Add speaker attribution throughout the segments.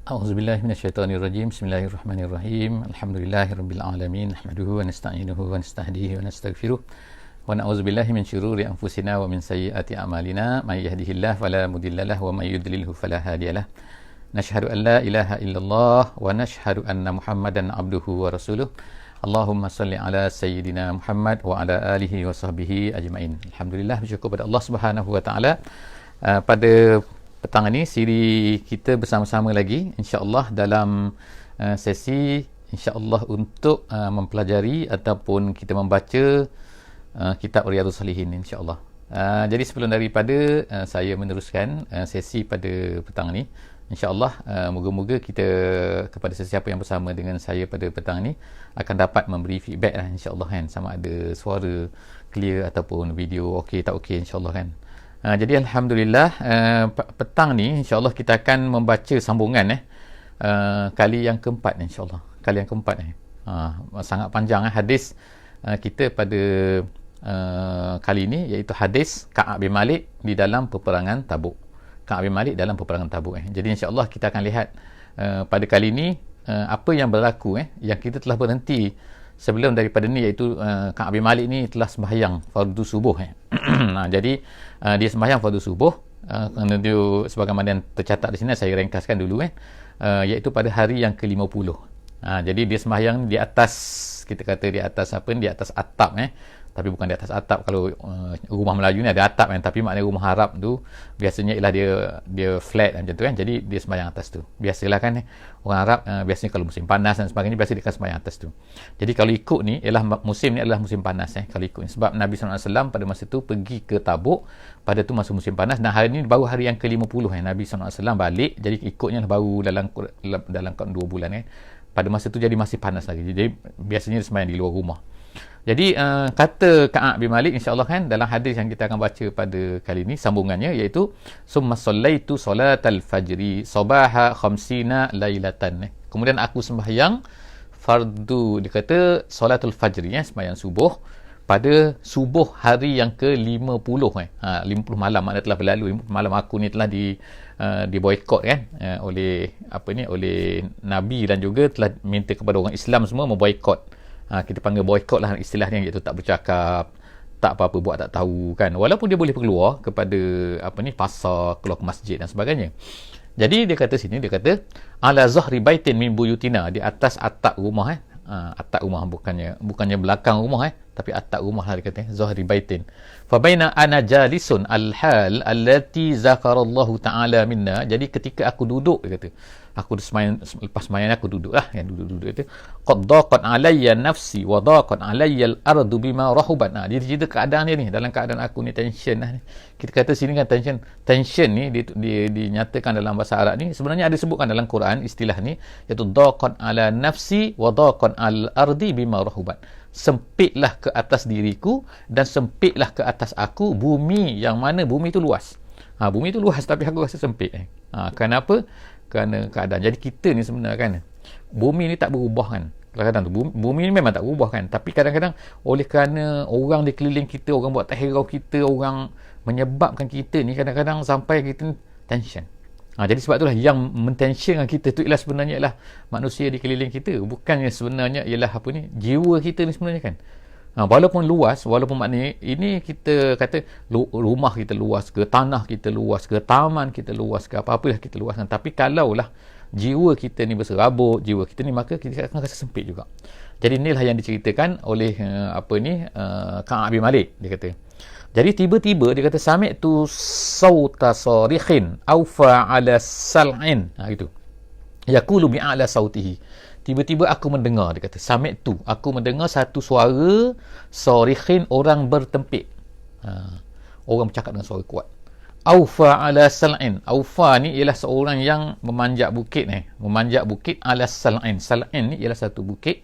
Speaker 1: A'udzubillahi minasyaitonirrajim. Bismillahirrahmanirrahim. Alhamdulillahirabbil alamin. Nahmaduhu wa nasta'inuhu wa nasta'hidihi wa nastaghfiruh. Wa na'udzubillahi min syururi anfusina wa min sayyiati a'malina. May yahdihillahu fala mudhillalah wa may yudlilhu fala hadiyalah. Nashhadu an la ilaha illallah wa nashhadu anna Muhammadan abduhu wa rasuluh. Allahumma salli ala sayyidina Muhammad wa ala alihi wa sahbihi ajma'in. Alhamdulillah, bersyukur pada Allah Subhanahu wa taala. Pada petang ini siri kita bersama-sama lagi insya-Allah dalam sesi insya-Allah untuk mempelajari ataupun kita membaca kitab Riyadhus Salihin insya-Allah. Jadi sebelum daripada saya meneruskan sesi pada petang ini, insya-Allah moga-moga kita kepada sesiapa yang bersama dengan saya pada petang ini akan dapat memberi feedback lah insya-Allah kan, sama ada suara clear ataupun video okey tak okey insya-Allah kan. Jadi Alhamdulillah petang ni insyaAllah kita akan membaca sambungan kali yang keempat insyaAllah. Kali yang keempat sangat panjang hadis kita pada kali ini, iaitu hadis Ka'ab bin Malik di dalam peperangan Tabuk. Ka'ab bin Malik dalam peperangan Tabuk. Jadi insyaAllah kita akan lihat pada kali ini apa yang berlaku yang kita telah berhenti sebelum daripada ni, iaitu Ka'ab bin Malik ni telah sembahyang fardu subuh. Jadi dia sembahyang fardu subuh dia, sebagaimana yang tercatat di sini, saya ringkaskan dulu iaitu pada hari yang ke-50. Jadi dia sembahyang di atas, kita kata di atas apa ni, di atas atap tapi bukan di atas atap. Kalau rumah Melayu ni ada atap tapi maknanya rumah Arab tu biasanya ialah dia flat macam tu kan. Jadi dia sembahyang atas tu. Biasalah kan orang Arab biasanya kalau musim panas dan sebagainya biasa dia akan sembahyang atas tu. Jadi kalau ikut ni ialah musim ni adalah musim panas kalau ikut ni. Sebab Nabi SAW pada masa tu pergi ke Tabuk pada tu masa musim panas, dan hari ni baru hari yang ke-50 Nabi SAW balik. Jadi ikutnya baru dalam 2 bulan pada masa tu, jadi masih panas lagi. Jadi biasanya dia sembahyang di luar rumah. Jadi kata Ka'ab bin Malik insya-Allah kan dalam hadis yang kita akan baca pada kali ini sambungannya, iaitu summa sallaitu salatal fajri sabaha khamsina lailatan. Kemudian aku sembahyang fardu, dia kata solatul fajri sembahyang subuh pada subuh hari yang ke-50 50 malam, maknanya telah berlalu 50 malam. Aku ni telah di boikot kan oleh oleh Nabi, dan juga telah minta kepada orang Islam semua memboikot. Kita panggil boikot lah istilahnya, iaitu tak bercakap, tak apa-apa buat, tak tahu kan, walaupun dia boleh keluar kepada pasar, keluar ke masjid dan sebagainya. Jadi dia kata sini, dia kata ala zahri baitin min buyutina, di atas atap rumah atap rumah, bukannya belakang rumah tapi atap rumah lah dia kata, zahri baitin. Fa baina ana jalisun al-hal allati zakarallahu ta'ala minna. Jadi ketika aku duduk, dia kata aku lepas sembahyang aku duduk kan, duduk itu qad daqat alayya nafsi wa daqat alayya al-ardu bima rahubat. Dia cerita keadaan dia ni, dalam keadaan aku ni tension kita kata sini kan tension ni dinyatakan dalam bahasa Arab ni, sebenarnya ada sebutkan dalam Quran istilah ni, iaitu daqat ala nafsi wa daqat al-ardi bima rahubat. Sempitlah ke atas diriku dan sempitlah ke atas aku bumi, yang mana bumi tu luas. Bumi tu luas tapi aku rasa sempit. Kenapa? Kerana keadaan. Jadi kita ni sebenarnya kan, bumi ni tak berubah kan. Kadang-kadang tu bumi ni memang tak berubah kan, tapi kadang-kadang oleh kerana orang di keliling kita, orang buat tak hirau kita, orang menyebabkan kita ni kadang-kadang sampai kita ni tension. Jadi sebab itulah yang mentensionkan kita tu ialah sebenarnya ialah manusia di keliling kita, bukannya sebenarnya ialah jiwa kita ni sebenarnya kan. Walaupun luas, walaupun maknanya ini kita kata rumah kita luas ke, tanah kita luas ke, taman kita luas ke, apa-apa kita luaskan, tapi kalaulah jiwa kita ni berserabut, jiwa kita ni, maka kita akan rasa sempit juga. Jadi inilah yang diceritakan oleh Ka'ab bin Malik, dia kata. Jadi tiba-tiba dia kata sami'tu sauta sarikhin awfa ala sal'in, gitu, yaqulu bi'ala sautihi. Tiba-tiba aku mendengar, dia kata sami'tu, aku mendengar satu suara sarikhin, orang bertempik, orang bercakap dengan suara kuat. Awfa ala sal'in, awfa ni ialah seorang yang memanjat bukit memanjat bukit ala sal'in. Sal'in ni ialah satu bukit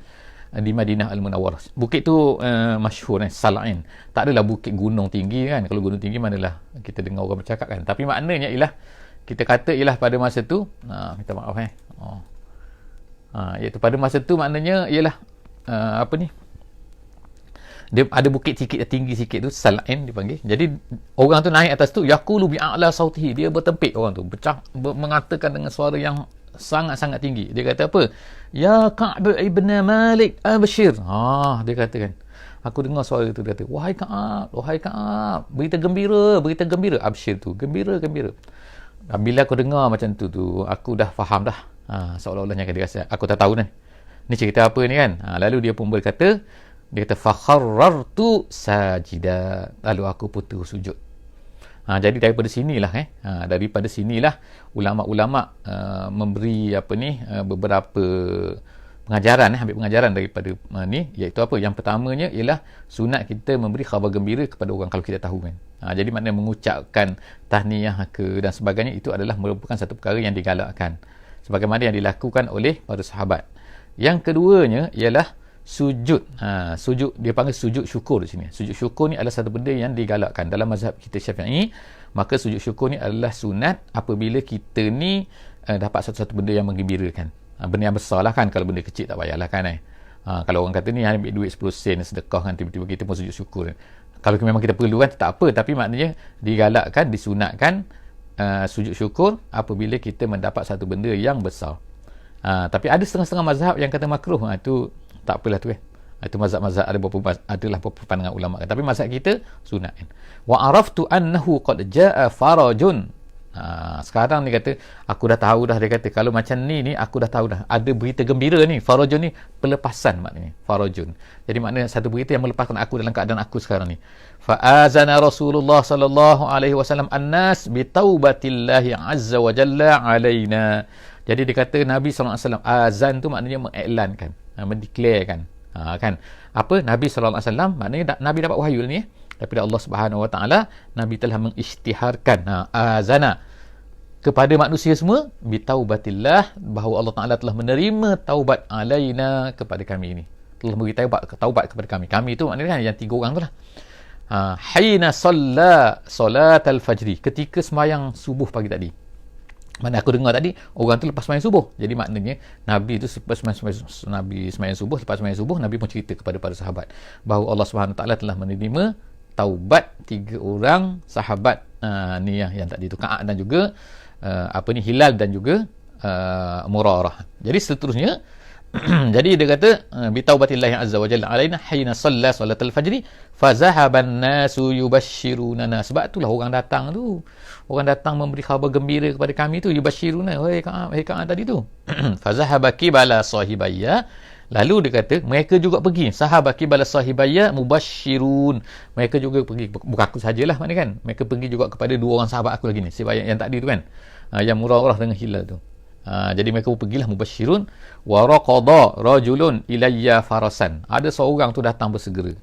Speaker 1: di Madinah Al-Munawwarah. Bukit tu masyhur Sal'in. Tak adalah bukit gunung tinggi kan. Kalau gunung tinggi manalah kita dengar orang bercakap kan. Tapi maknanya ialah, kita kata ialah pada masa tu, minta maaf iaitu pada masa tu maknanya ialah dia ada bukit sikit, tinggi sikit tu, Sal'in dipanggil. Jadi orang tu naik atas tu, yaqulu bi'a'la sautihi, dia bertempik, orang tu mengatakan dengan suara yang sangat-sangat tinggi. Dia kata apa? Ya Ka'b ibn Malik abshir. Dia kata kan. Aku dengar suara itu, dia kata, wahai Ka'ab, berita gembira, abshir tu, gembira. Dan bila aku dengar macam tu, aku dah faham dah. Seolah-olahnya dia rasa, aku tak tahu ni cerita apa ni kan. Lalu dia pun berkata, fakharrartu sajida. Lalu aku pun terus sujud. Jadi daripada sinilah ulama-ulama memberi beberapa pengajaran, ambil pengajaran daripada ni, iaitu apa? Yang pertamanya ialah sunat kita memberi khabar gembira kepada orang kalau kita tahu kan. Jadi maknanya mengucapkan tahniah dan sebagainya, itu adalah merupakan satu perkara yang digalakkan sebagaimana yang dilakukan oleh para sahabat. Yang keduanya ialah sujud. Sujud dia panggil sujud syukur di sini. Sujud syukur ni adalah satu benda yang digalakkan dalam mazhab kita Syafi'i. Maka sujud syukur ni adalah sunat apabila kita ni dapat satu-satu benda yang menggembirakan. Benda yang besar lah kan. Kalau benda kecil tak payahlah kan. Kalau orang kata ni ambil duit 10 sen sedekah kan, tiba-tiba kita pun sujud syukur. Kalau memang kita perlu kan, tak apa. Tapi maknanya digalakkan, disunatkan sujud syukur apabila kita mendapat satu benda yang besar. Tapi ada setengah-setengah mazhab yang kata makruh. Itu tak apalah tu kan. Itu mazhab-mazhab adalah beberapa pandangan ulama kan. Tapi mazhab kita sunat kan. Wa araftu annahu qad jaa farajun. Sekarang dia kata, aku dah tahu dah, dia kata kalau macam ni aku dah tahu dah ada berita gembira ni. Farajun ni pelepasan maknanya, farajun. Jadi maknanya satu berita yang melepaskan aku dalam keadaan aku sekarang ni. Fa azana Rasulullah sallallahu alaihi wasallam an-nas bi taubatillahi azza wa jalla alaina. Jadi dia kata Nabi sallallahu alaihi wasallam, azan tu maknanya mengiklankan, mendeklarkan. Kan apa? Nabi sallallahu alaihi wasallam maknanya Nabi dapat wahyu ni daripada Allah Subhanahu wa taala. Nabi telah mengisytiharkan azana kepada manusia semua bi taubatillah, bahawa Allah Taala telah menerima taubat alaina kepada kami ini. Telah memberi taubat kepada kami. Kami itu maknanya yang 3 orang tu lah. Hina salatal fajri, ketika sembahyang subuh pagi tadi. Mana aku dengar tadi orang tu lepas sembahyang subuh. Jadi maknanya Nabi itu lepas sembahyang subuh, Nabi pun cerita kepada para sahabat bahawa Allah Subhanahu taala telah menerima taubat 3 orang sahabat ni yang tadi tu, Ka'ab dan juga Hilal dan juga Murarah. Jadi seterusnya jadi dia kata bi taubatillahi azza wa jalla alaina hina shalla salatal fajri fa zahaban nasu yubashshiruna. Sebab itulah orang datang memberi khabar gembira kepada kami tu, yubashshiruna, hei Ka'ab tadi tu. Fa zahaba qibala sahibayya. Lalu dia kata mereka juga pergi, sahabat qibala sahibayya mubashshirun. Mereka juga pergi, bukan aku sajalah maknanya kan. Mereka pergi juga kepada 2 orang sahabat aku lagi ni, sebab yang tadi tu kan, yang Murarah dengan Hilal tu. Jadi mereka pun pergilah mubashshirun. Wa raqada rajulun ilayya farasan. Ada seorang tu datang bersegera.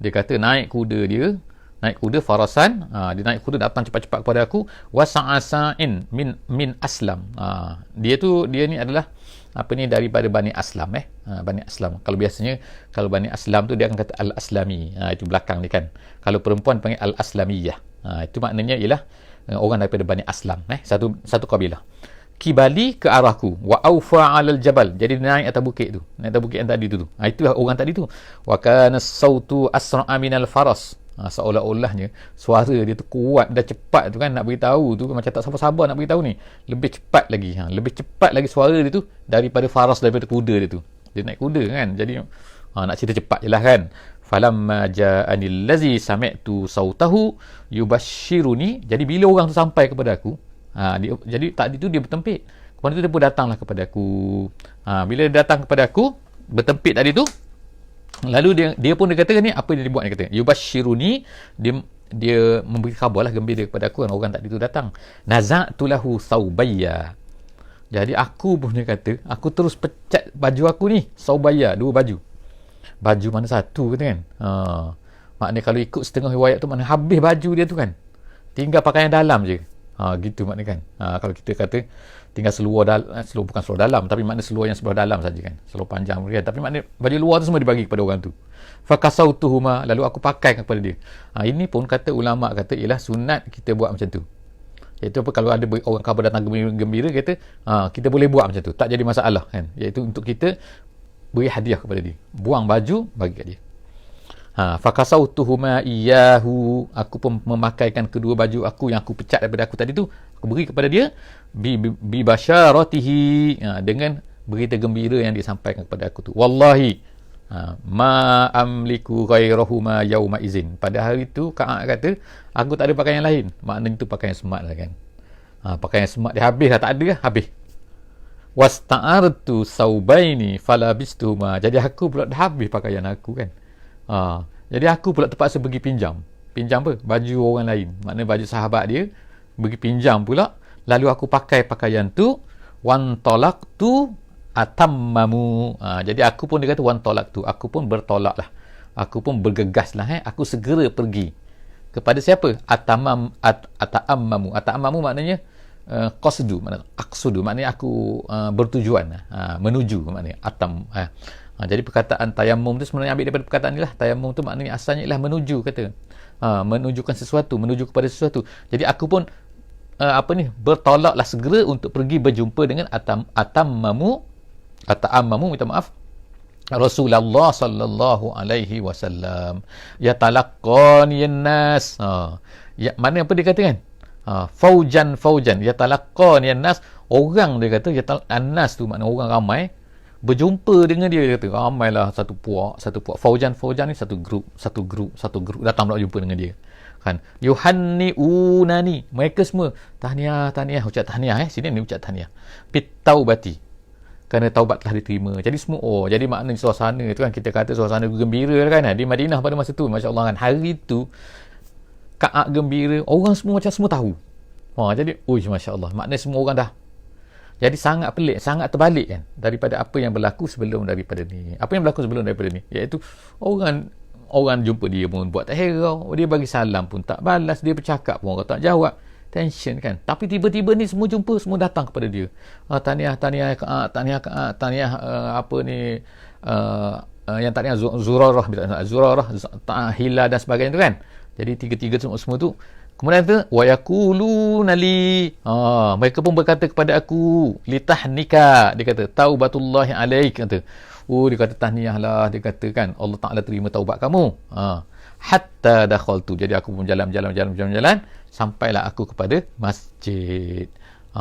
Speaker 1: Dia kata naik kuda farasan. Dia naik kuda datang cepat-cepat kepada aku. Wa sa'asain min aslam. Dia ni adalah daripada Bani Aslam Bani Aslam. Kalau biasanya kalau Bani Aslam tu dia akan kata Al-Aslami. Itu belakang ni kan. Kalau perempuan panggil Al-Aslamiyah. Itu maknanya ialah orang daripada Bani Aslam, satu kabilah. Kibali ke arahku, wa aufa 'alal jabal. Jadi naik atas bukit yang tadi tu. Itulah orang tadi tu. Wa kana sautu asra'a minal faras. Seolah-olahnya suara dia tu kuat dan cepat tu kan, nak beritahu tu macam tak sabar-sabar nak beritahu ni. Lebih cepat lagi suara dia tu daripada faras, daripada kuda dia tu. Dia naik kuda kan. Jadi nak cerita cepat jelah kan. Falamma ja'ani allazi sami'tu sautahu yubashshiruni. Jadi bila orang tu sampai kepada aku, jadi tadi tu dia bertempik. Kemudian tu dia pun datanglah kepada aku. Bila dia datang kepada aku bertempik tadi tu, lalu dia pun dia kata ni, apa dia buat, dia kata yubashshiruni, dia memberi khabar lah gembira kepada aku, orang tadi tu datang. Naza'tu lahu thawbayya. Jadi aku pun dia kata, aku terus pecat baju aku ni, thawbayya, 2 baju mana satu kata kan. Maknanya kalau ikut setengah riwayat tu maknanya habis baju dia tu kan, tinggal pakaian dalam je. Gitu maknanya kan. Kalau kita kata tinggal seluar bukan seluar dalam, tapi maknanya seluar yang sebelah dalam saja kan, seluar panjang kan. Tapi maknanya baju luar tu semua dibagi kepada orang tu. Fakasautuhuma, lalu aku pakai kepada dia. Ini pun kata ulama kata ialah sunat kita buat macam tu. Iaitu apa, kalau ada orang khabar datang gembira kata kita boleh buat macam tu, tak jadi masalah kan. Iaitu untuk kita beri hadiah kepada dia, buang baju bagi kat dia. Fakasautuhuma iyyahu, aku pun memakaikan kedua baju aku yang aku pecat daripada aku tadi tu, aku beri kepada dia bi basyaratihi, dengan berita gembira yang disampaikan kepada aku tu. Wallahi ma amliku ghairahu ma yauma izin. Pada hari tu Ka'ab kata, aku tak ada pakaian lain. Maknanya tu pakaian semat lah kan. Pakaian semat dia habis lah, tak ada lah, habis. Wasta'artu saubaini falabistuma. Jadi aku pula dah habis pakaian aku kan. Jadi aku pula terpaksa pergi pinjam apa? Baju orang lain. Maknanya baju sahabat dia, pergi pinjam pula. Lalu aku pakai pakaian tu. Wan tolak tu atammamu. Jadi aku pun, dia kata wan tolak tu, aku pun bertolak lah, aku pun bergegas lah, aku segera pergi kepada siapa? Ata'ammamu. Ata'ammamu maknanya qasdu, maknanya aqsudu, maknanya aku bertujuan, menuju, maknanya atam. Jadi perkataan tayammum tu sebenarnya ambil daripada perkataan ni lah. Tayammum tu maknanya asalnya ialah menuju, kata menujukan sesuatu, menuju kepada sesuatu. Jadi aku pun bertolaklah segera untuk pergi berjumpa dengan ata'ammamu, minta maaf, Rasulullah sallallahu alaihi wasallam. Yatalaqqani an-nas. Mana apa dia kata kan? Faujan yatalaqqani an-nas. Orang, dia kata an-nas tu makna orang ramai berjumpa dengan dia kata. Ramailah satu puak. Faujan ni satu grup datang pula jumpa dengan dia. Kan, yuhanniunani, mereka semua tahniah, ucap tahniah, sini ni ucap tahniah, bitaubati, kerana taubat telah diterima. Jadi semua, jadi maknanya suasana tu kan, kita kata suasana gembira kan, di Madinah pada masa tu, masya-Allah kan. Hari tu Ka'ab gembira, orang semua macam semua tahu. Jadi masya-Allah, maknanya semua orang dah. Jadi sangat pelik, sangat terbalik kan daripada apa yang berlaku sebelum daripada ni. Apa yang berlaku sebelum daripada ni, iaitu orang jumpa dia pun buat tak herau, dia bagi salam pun tak balas, dia bercakap pun orang tak jawab, tension kan. Tapi tiba-tiba ni semua jumpa, semua datang kepada dia. Tahniah yang tahniah Zurarah, Hilal dan sebagainya tu kan. Jadi tiga-tiga semua tu. Kemudian tu wa yaquluna li, mereka pun berkata kepada aku, litahnika, dia kata taubatullahi alaik, kata dia kata tahniah lah, dia kata kan Allah Ta'ala terima taubat kamu. Hatta dakhaltu, jadi aku pun jalan sampailah aku kepada masjid.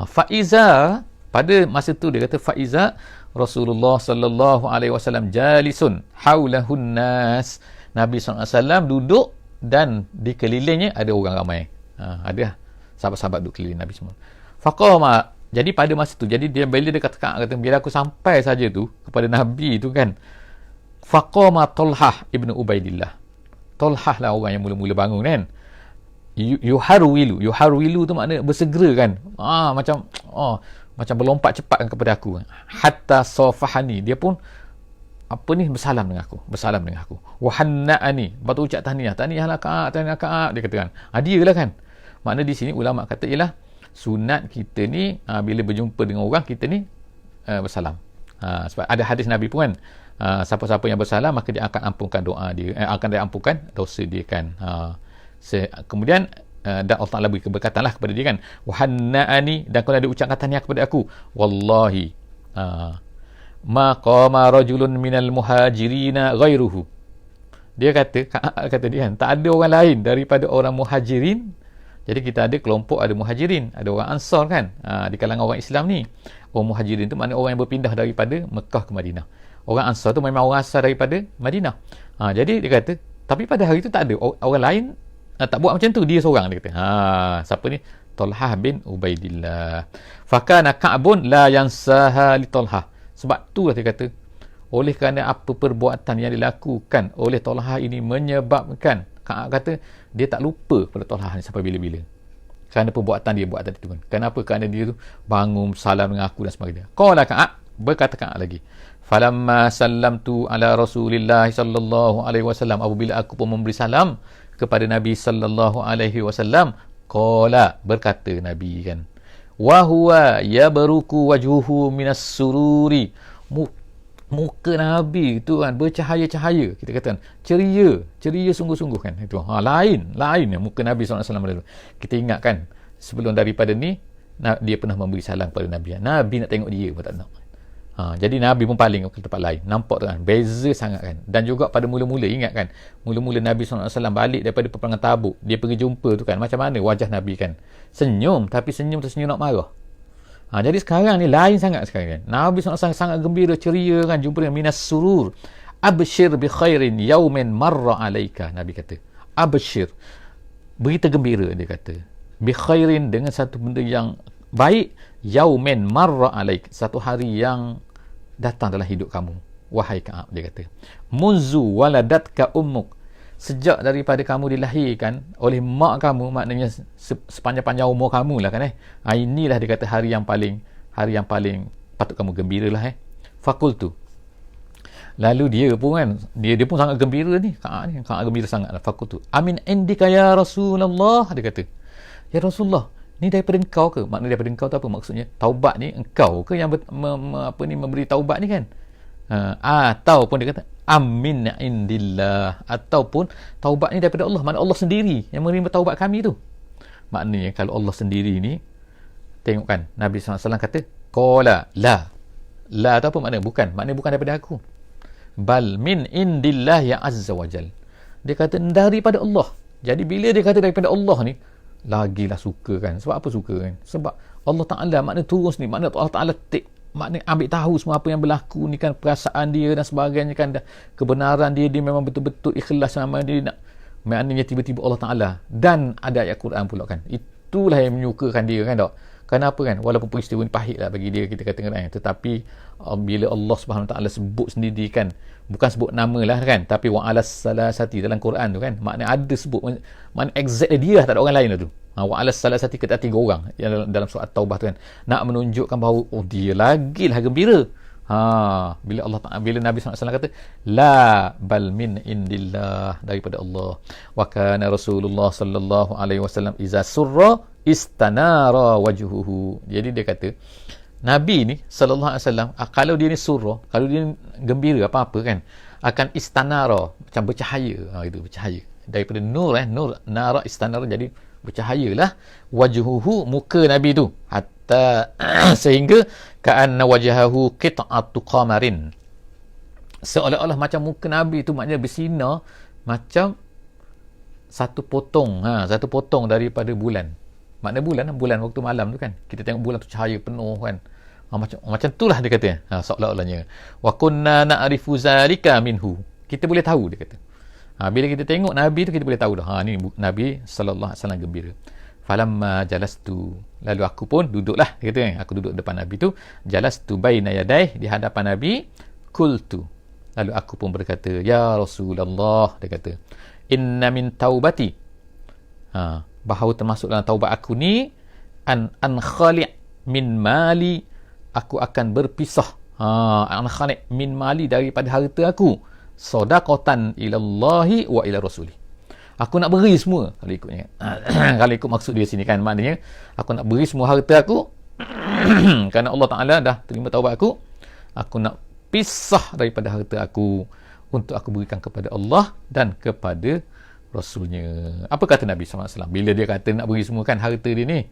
Speaker 1: Faiza, pada masa tu dia kata faiza Rasulullah sallallahu alaihi wasallam jalisun haulahun nas. Nabi sallallahu alaihi wasallam duduk dan di kelilingnya ada orang ramai. Ada sahabat-sahabat duduk keliling Nabi semua. Faqama, jadi pada masa tu, jadi dia bila dia kata bila aku sampai saja tu kepada Nabi tu kan, faqama Talhah ibnu Ubaidillah. Talhah lah orang yang mula-mula bangun kan. Yuharwilu tu makna bersegera kan. Macam berlompat cepat kan kepada aku. Hatta safahani, dia pun bersalam dengan aku. Wahanna'ani, lepas tu ucap tahniahlah Ka'ab, dia katakan. Dia lah kan. Makna di sini ulama kata ialah sunat kita ni bila berjumpa dengan orang kita ni bersalam. Sebab ada hadis Nabi pun kan, siapa-siapa yang bersalam maka dia akan ampunkan doa dia, akan diampunkan dosa dia kan. Kemudian dan Allah Ta'ala beri keberkatan lah kepada dia kan. Wahanna'ani, dan kalau ada ucapkan tahniah kepada aku, wallahi ma qama rajulun minal muhajirina ghairuhu. Dia kata dia kan, tak ada orang lain daripada orang muhajirin. Jadi kita ada kelompok, ada muhajirin, ada orang ansar kan, di kalangan orang Islam ni. Orang muhajirin tu maknanya orang yang berpindah daripada Mekah ke Madinah. Orang ansar tu memang orang asal daripada Madinah. Jadi dia kata, tapi pada hari tu tak ada orang lain tak buat macam tu, dia seorang, dia kata. Siapa ni? Talhah bin Ubaidillah. Fakana Ka'bun la yansaha li Talhah. Sebab tu lah dia kata, oleh kerana apa perbuatan yang dilakukan oleh Talhah ini menyebabkan Ka'ab kata dia tak lupa pada Talhah ni sampai bila-bila. Kerana perbuatan dia buat tadi tu kan. Kenapa? Kerana dia tu bangun salam dengan aku dan sebagainya. Qala Ka'ab, berkata Ka'ab lagi, falamma sallamtu ala Rasulillah sallallahu alaihi wasallam, apabila aku pun memberi salam kepada Nabi sallallahu alaihi wasallam, qala, berkata Nabi kan, wa huwa yabruku wajhuhu minas sururi, muka Nabi tu kan bercahaya-cahaya, kita katakan ceria sungguh-sungguh kan. Itu lain muka Nabi SAW dulu. Kita ingat kan, sebelum daripada ni dia pernah memberi salam kepada Nabi. Nabi nak tengok dia pun tak nak. Jadi Nabi pun paling ke tempat lain. Nampak tu kan, beza sangat kan. Dan juga pada mula-mula, ingat kan, mula-mula Nabi SAW balik daripada peperangan Tabuk, dia pergi jumpa tu kan, macam mana wajah Nabi kan, senyum, tapi senyum tu senyum nak marah. Jadi sekarang ni lain sangat sekarang kan. Nabi SAW sangat gembira, ceria kan, jumpa dengan minas surur abshir bi khairin yaumin marra alaika. Nabi kata abshir, berita gembira, dia kata bi khairin, dengan satu benda yang baik, yaumin marra alaik, satu hari yang datang dalam hidup kamu, wahai Ka'ab. Dia kata munzu waladatka ummuk, sejak daripada kamu dilahirkan oleh mak kamu, maknanya sepanjang-panjang umur kamu lah kan. Inilah dia kata hari yang paling patut kamu gembiralah. Fakultu, lalu dia pun sangat gembira ni, Ka'ab gembira sangat lah. Fakultu amin indika ya Rasulullah, dia kata ya Rasulullah, ni daripada engkau ke? Makna daripada engkau tu apa maksudnya? Taubat ni engkau ke yang memberi taubat ni kan? Ataupun dia kata amin indillah, ataupun taubat ni daripada Allah, makna Allah sendiri yang menerima taubat kami tu. Maknanya kalau Allah sendiri ni, tengok kan, Nabi SAW kata qala la tu apa makna? Bukan, maknanya bukan daripada aku, bal min indillah ya azza wajal, dia kata daripada Allah. Jadi bila dia kata daripada Allah ni, lagilah suka kan. Sebab apa suka kan? Sebab Allah Ta'ala makna turun ni, makna Allah Ta'ala makna ambil tahu semua apa yang berlaku ni kan, perasaan dia dan sebagainya kan, kebenaran dia memang betul-betul ikhlas sama dia nak, maknanya tiba-tiba Allah Ta'ala, dan ada ayat Quran pula kan, itulah yang menyukakan dia kan tak? Kenapa kan? Walaupun peristiwa ni pahit lah bagi dia, kita kata kan, tetapi bila Allah Subhanahu Wa Ta'ala sebut sendiri kan, bukan sebut nama lah kan, tapi wa alas salasati dalam Quran tu kan, makna ada sebut, makna exactly dia lah, tak ada orang lain lah tu. Wa alas salasati, kata 3 orang yang dalam surah Taubah tu kan, nak menunjukkan bahawa dia lagilah gembira. Bila Nabi SAW kata la bal min indillah, daripada Allah. Wa kana Rasulullah sallallahu alaihi wasallam iza surra istanara wajhuhu. Jadi dia kata Nabi ni sallallahu alaihi wasallam, kalau dia ni surra, kalau dia ni gembira apa-apa kan, akan istanara, macam bercahaya. Itu bercahaya daripada nur nur, nara istanara, jadi bercahayalah wajhuhu, muka Nabi tu, hatta sehingga ka'anna wajhahu qit'atu qamarin, seolah-olah macam muka Nabi tu maknanya bersinar macam satu potong daripada bulan. Makna bulan waktu malam tu kan, kita tengok bulan tu cahaya penuh kan, macam itulah dia kata, seolah-olahnya. Wa kunna na'rifu zalika minhu, kita boleh tahu, dia kata. Bila kita tengok Nabi tu, kita boleh tahu dah, ni Nabi sallallahu alaihi wasallam gembira. Falamma jalastu, lalu aku pun duduklah, dia kata kan, aku duduk depan Nabi tu, jalastu baina yadai, di hadapan Nabi, qultu, lalu aku pun berkata ya Rasulullah, dia kata inna min taubati, bahawa termasuk dalam taubat aku ni, an khali' min mali, aku akan berpisah, an khali' min mali, daripada harta aku, sadaqatan ilallahi wa ila rasuli, aku nak beri semua, kalau ikutnya kalau ikut maksud dia sini kan, maknanya aku nak beri semua harta aku kerana Allah Ta'ala dah terima taubat aku nak pisah daripada harta aku untuk aku berikan kepada Allah dan kepada Rasulnya. Apa kata Nabi SAW bila dia kata nak beri semua kan harta dia ni?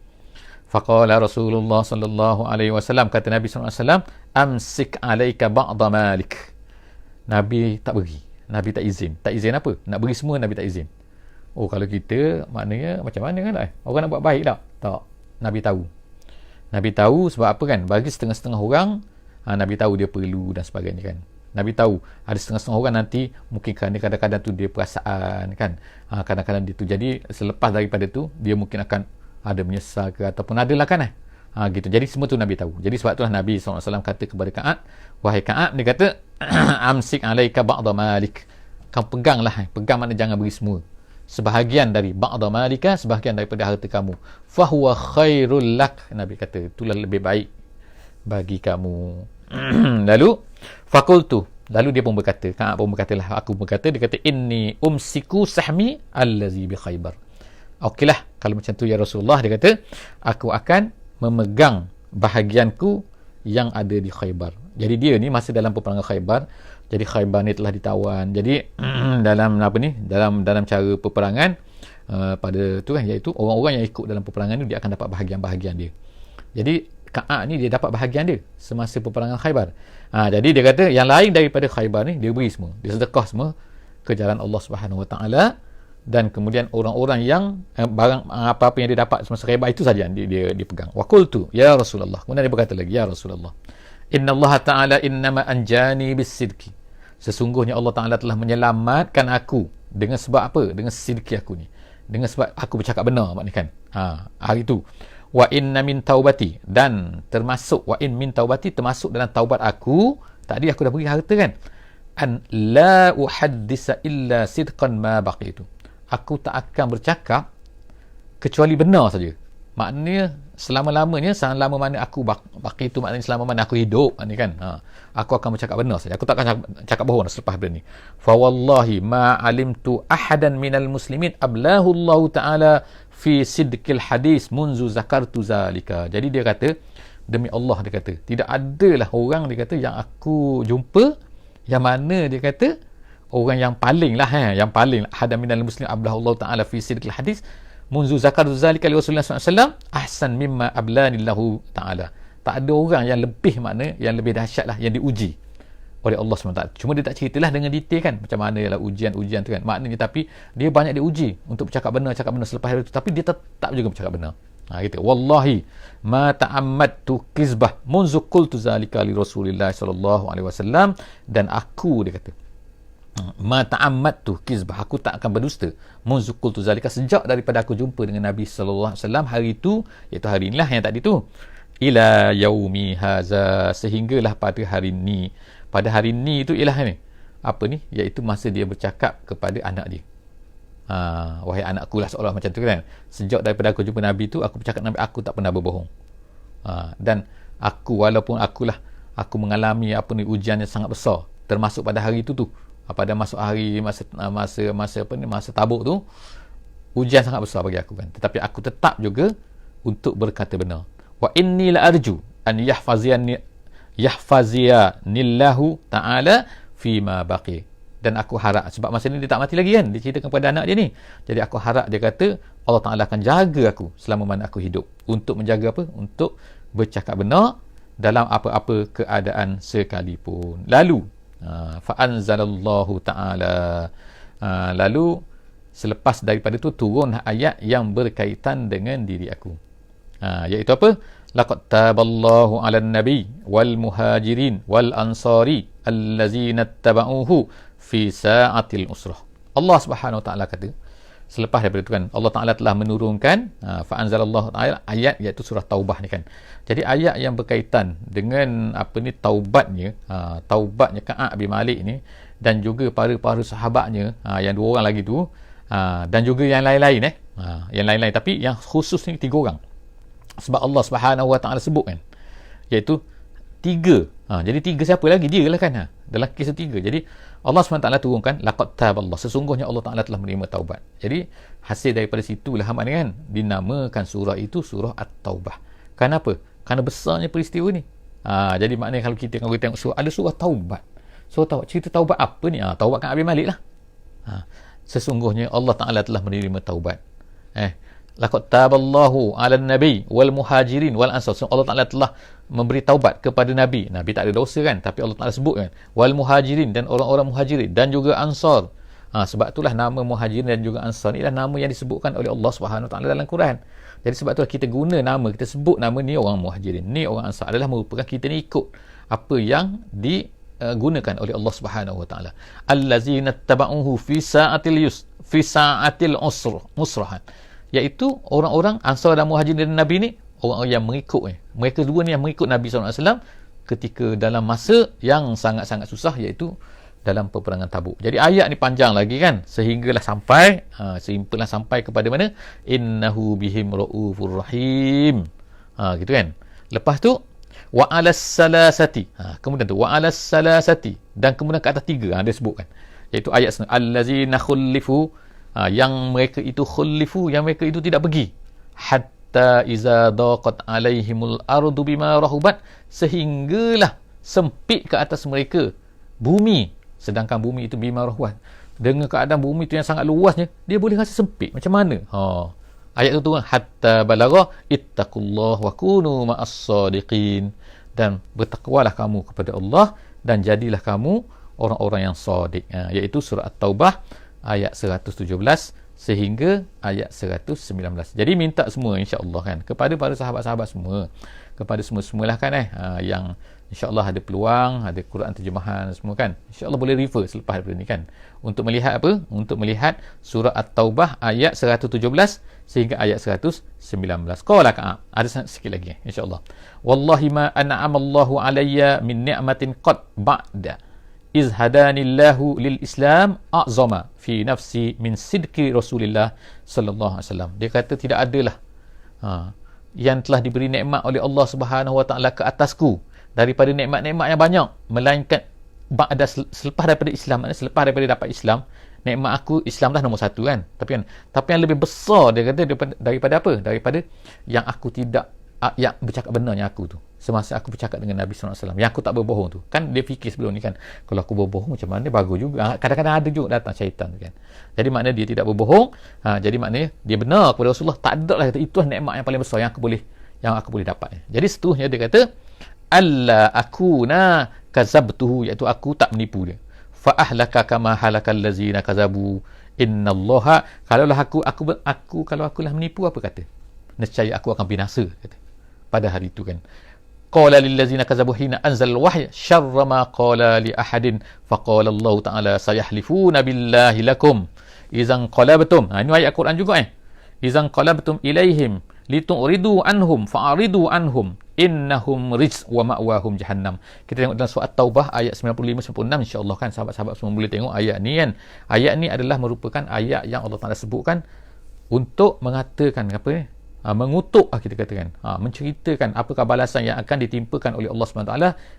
Speaker 1: Faqala Rasulullah sallallahu alaihi wasallam, kata Nabi SAW, amsik alaika ba'da malik. Nabi tak beri, Nabi tak izin. Tak izin apa? Nak beri semua Nabi tak izin. Kalau kita, maknanya macam mana kan? Orang nak buat baik tak? Tak. Nabi tahu. Nabi tahu sebab apa kan? Bagi setengah-setengah orang, Nabi tahu dia perlu dan sebagainya kan. Nabi tahu ada setengah-setengah orang nanti mungkin kerana kadang-kadang tu dia perasaan kan, kadang-kadang dia tu, jadi selepas daripada tu dia mungkin akan ada menyesal ke ataupun adalah kan gitu. Jadi semua tu Nabi tahu. Jadi sebab itulah Nabi SAW kata kepada Ka'ab, wahai Ka'ab, dia kata amsik alaika ba'da malik, kau peganglah, pegang makna jangan beri semua, sebahagian dari ba'da malika, sebahagian daripada harta kamu, fahuwa khairul lak, Nabi kata itulah lebih baik bagi kamu. Lalu fakultu, lalu dia pun berkata, Ka'ab pun berkata lah, aku berkata, dia kata inni umsiku sahmi allazi bi Khaybar. Okeylah kalau macam tu ya Rasulullah, dia kata aku akan memegang bahagianku yang ada di Khaybar. Jadi dia ni masa dalam peperangan Khaybar, jadi Khaybar ni telah ditawan. Jadi dalam apa ni, dalam cara peperangan pada tu kan, iaitu orang-orang yang ikut dalam peperangan ni dia akan dapat bahagian-bahagian dia. Jadi Ka'ab ni dia dapat bahagian dia semasa peperangan Khaybar. Jadi dia kata yang lain daripada Khaybar ni dia beri semua, dia sedekah semua ke jalan Allah Subhanahu Wa Taala. Dan kemudian orang-orang yang barang apa-apa yang dia dapat semasa Khaybar itu saja yang dia pegang. Wa qultu ya Rasulullah, kemudian dia berkata lagi, ya Rasulullah, inna Allah Ta'ala innama anjani bis-sidqi, sesungguhnya Allah Ta'ala telah menyelamatkan aku dengan sebab apa? Dengan sidqi aku ni, dengan sebab aku bercakap benar, maknanya kan. Hari itu wa inna min taubati, dan termasuk wa in min taubati, termasuk dalam taubat aku, tadi aku dah beri harta kan, an la uhaddisa illa sidqan ma baqitu, aku tak akan bercakap kecuali benar saja. Maknanya selama-lamanya, selama mana aku baki itu maknanya selama mana aku hidup, maknanya kan. Aku akan bercakap benar saja. Aku tak akan cakap bohong selepas benda ni. Fa wallahi ma alimtu ahadan minal muslimin ablahu Allah Taala fi sidqil hadis munzu zakartu zalika. Jadi dia kata, demi Allah dia kata, tidak adalah orang dia kata yang aku jumpa yang mana dia kata orang yang paling lah, yang paling hadan minal muslim ablahu Allah Taala fi sidqil hadis munzu zakartu zalika li Rasulullah SAW ahsan mimma ablanillahu ta'ala. Tak ada orang yang lebih, makna yang lebih dahsyat lah, yang diuji oleh Allah SWT. Cuma dia tak ceritalah dengan detail kan macam mana lah ujian-ujian tu kan, maknanya, tapi dia banyak diuji untuk bercakap benar selepas itu, tapi dia tetap juga bercakap benar. Gitu. Wallahi ma ta'ammadtu kizbah munzu qultu zalika li Rasulillah SAW, dan aku, dia kata, ma ta'ammadtu kizbah, aku tak akan berdusta, munzu qultu zalika, sejak daripada aku jumpa dengan Nabi sallallahu alaihi wasallam hari itu, iaitu hari inilah yang tadi tu, ila yaumi haza, sehinggalah pada hari ni. Pada hari ni itu ialah ni apa ni, iaitu masa dia bercakap kepada anak dia, wahai anakku lah, seolah macam tu kan, sejak daripada aku jumpa Nabi tu, aku bercakap Nabi, aku tak pernah berbohong. Dan aku, walaupun aku mengalami apa ni, ujian yang sangat besar, termasuk pada hari itu tu, pada masuk hari masa Tabuk tu, ujian sangat besar bagi aku kan, tetapi aku tetap juga untuk berkata benar. Wa inni la arju an yahfaziyanillahu ta'ala fima baqi, dan aku harap, sebab masa ni dia tak mati lagi kan, dia ceritakan kepada anak dia ni, jadi aku harap, dia kata, Allah Ta'ala akan jaga aku selama mana aku hidup, untuk menjaga apa? Untuk bercakap benar dalam apa-apa keadaan sekalipun. Lalu fa'anzalallahu ta'ala, lalu selepas daripada itu turun ayat yang berkaitan dengan diri aku, iaitu apa? Laqad taballahu 'alan nabi wal muhajirin wal ansari allazina ittaba'uhu fi sa'atil usrah. Allah Subhanahu wa taala kata, selepas daripada itu kan, Allah Taala telah menurunkan fa'anzalallahu ta'ala ayat, iaitu surah Taubah ni kan. Jadi ayat yang berkaitan dengan apa ni, taubatnya Ka'ab bin Malik ni, dan juga para sahabatnya, yang dua orang lagi tu, dan juga yang lain-lain tapi yang khusus ni 3 orang, sebab Allah Subhanahu wa taala sebut kan, iaitu 3. Jadi 3 siapa lagi? Dia lah kan, dalam kisah 3. Jadi Allah SWT turunkan laqad taballah, sesungguhnya Allah Ta'ala telah menerima taubat. Jadi hasil daripada situlah kan dinamakan surah itu surah At-Taubah. Kenapa? Kerana besarnya peristiwa ni. Jadi maknanya kalau kita tengok surah, ada surah Taubat. Surah Taubat, cerita taubat apa ni? Taubat Ka'ab bin Malik lah. Sesungguhnya Allah Ta'ala telah menerima taubat. Laqad taballahu 'alan nabi wal muhajirin wal ansar. Allah Taala telah memberi taubat kepada Nabi. Nabi tak ada dosa kan, tapi Allah Taala sebut kan, wal muhajirin, dan orang-orang muhajirin, dan juga ansar. Sebab itulah nama muhajirin dan juga ansar ni adalah nama yang disebutkan oleh Allah Subhanahu Wa Taala dalam Quran. Jadi sebab itulah kita guna nama, kita sebut nama ni orang muhajirin, ni orang ansar, adalah merupakan kita ni ikut apa yang digunakan oleh Allah Subhanahu Wa Taala. Allazina tabauhu fi sa'atil usrah, iaitu orang-orang ansar dan muhajirin dan Nabi ni, orang-orang yang mengikut mereka dua ni yang mengikut Nabi SAW ketika dalam masa yang sangat-sangat susah, iaitu dalam peperangan Tabuk. Jadi ayat ni panjang lagi kan, sehinggalah sampai sehinggalah sampai kepada mana, innahu bihim raufur rahim, gitu kan. Lepas tu wa alas salasati, kemudian tu wa alas salasati, dan kemudian ke atas 3 dia sebutkan, iaitu ayat allazina khulifu, yang mereka itu khulifu, yang mereka itu tidak pergi, hatta iza daqat alaihimul ardu bima rahubat, sehinggalah sempit ke atas mereka bumi, sedangkan bumi itu bima rahubat, dengan keadaan bumi itu yang sangat luasnya, dia boleh rasa sempit macam mana. Ayat itu hatta balagha ittaqullah wa kunu ma'as sadiqin, dan bertakwalah kamu kepada Allah dan jadilah kamu orang-orang yang sadiq. Iaitu surah At-Taubah ayat 117 sehingga ayat 119. Jadi minta semua insya-Allah kan kepada para sahabat-sahabat semua, kepada semua-semualah kan yang insya-Allah ada peluang, ada Quran terjemahan semua kan, insya-Allah boleh refer selepas daripada ni kan, untuk melihat apa? Untuk melihat surah At-Taubah ayat 117 sehingga ayat 119. Qala Ka'ab, ada sikit lagi insya-Allah. Wallahi ma an'ama Allahu alayya min ni'matin qad ba'da iz hadanillahu lil Islam a'zama fi nafsi min sidqi Rasulillah sallallahu alaihi wasallam. Dia kata tidak adalah yang telah diberi nikmat oleh Allah Subhanahu wa taala ke atasku daripada nikmat-nikmat yang banyak, melainkan ba'da, selepas daripada Islam, selepas daripada dapat Islam, nikmat aku Islam dah nombor satu kan, tapi yang lebih besar dia kata daripada apa? Daripada yang aku tidak yang bercakap benarnya aku tu semasa aku bercakap dengan Nabi SAW, yang aku tak berbohong tu kan. Dia fikir sebelum ni kan, kalau aku berbohong macam mana, bagus juga, kadang-kadang ada juga datang syaitan tu kan. Jadi maknanya dia tidak berbohong, jadi maknanya dia benar kepada Rasulullah. Tak ada lah kata itu nikmat yang paling besar yang aku boleh dapat. Jadi seterusnya dia kata alla akuna kazabtuhu, iaitu aku tak menipu dia. Fa ahlaka kama halakal ladzina kazabu innallaha, kalaulah aku lah menipu, apa kata, nescaya aku akan binasa kata pada hari itu kan. Qala lil ladzina kazabu hina anzal wahya syarra ma qala li ahadin faqala Allah taala sayahlifuna billahi lakum idzan qalabtum. Ini ayat Quran juga idzan qalabtum ilaihim lituridu anhum fa'aridu anhum innahum rijs wa ma'wahum jahannam. Kita tengok dalam surah At-Taubah ayat 95 96 insya-Allah kan, sahabat-sahabat semua boleh tengok ayat ni kan. Ayat ni adalah merupakan ayat yang Allah Taala sebutkan untuk mengatakan apa ni, mengutuk kita katakan, menceritakan apakah balasan yang akan ditimpakan oleh Allah SWT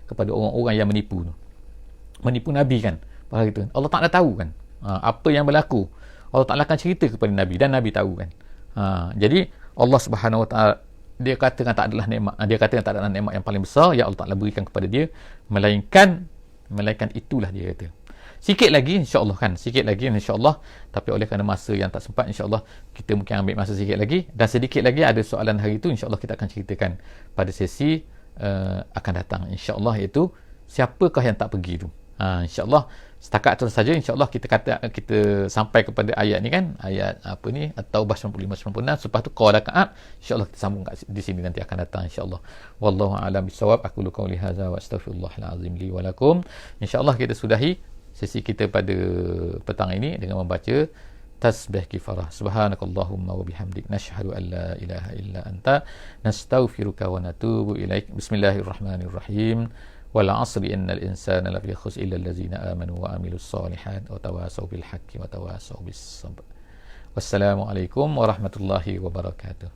Speaker 1: kepada orang-orang yang menipu Nabi kan. Pada itu Allah Taala tahu kan apa yang berlaku. Allah Taala akan cerita kepada Nabi dan Nabi tahu kan. Jadi Allah Subhanahu Wa Taala dia katakan tak adalah nikmat, dia katakan tak adalah nikmat yang paling besar yang Allah Taala berikan kepada dia, melainkan itulah dia kata. Sikit lagi insya-Allah kan, tapi oleh kerana masa yang tak sempat, insya-Allah kita mungkin ambil masa sikit lagi, dan sedikit lagi ada soalan hari itu insya-Allah kita akan ceritakan pada sesi akan datang insya-Allah, iaitu siapakah yang tak pergi tu. Insya-Allah setakat itu saja insya-Allah kita sampai kepada ayat ni kan, ayat apa ni At-Taubah 95-96. Selepas tu qala Ka'ab, insya-Allah kita sambung di sini nanti akan datang insya-Allah. Wallahu a'lam bissawab. Aku qauli hadza wa astaghfirullahal azim li wa lakum. Insya-Allah kita sudahi sesi kita pada petang ini dengan membaca tasbih kifarah. Subhanakallahumma wa bihamdik nashhadu an la ilaha illa anta nastaghfiruka wa natubu ilaik. Bismillahirrahmanirrahim. Wal 'asri innal insana lafi khusr illa allazina amanu wa amilus solihat wa tawasaw bil haqqi wa tawasaw bis sabr. Wassalamu alaikum warahmatullahi wabarakatuh.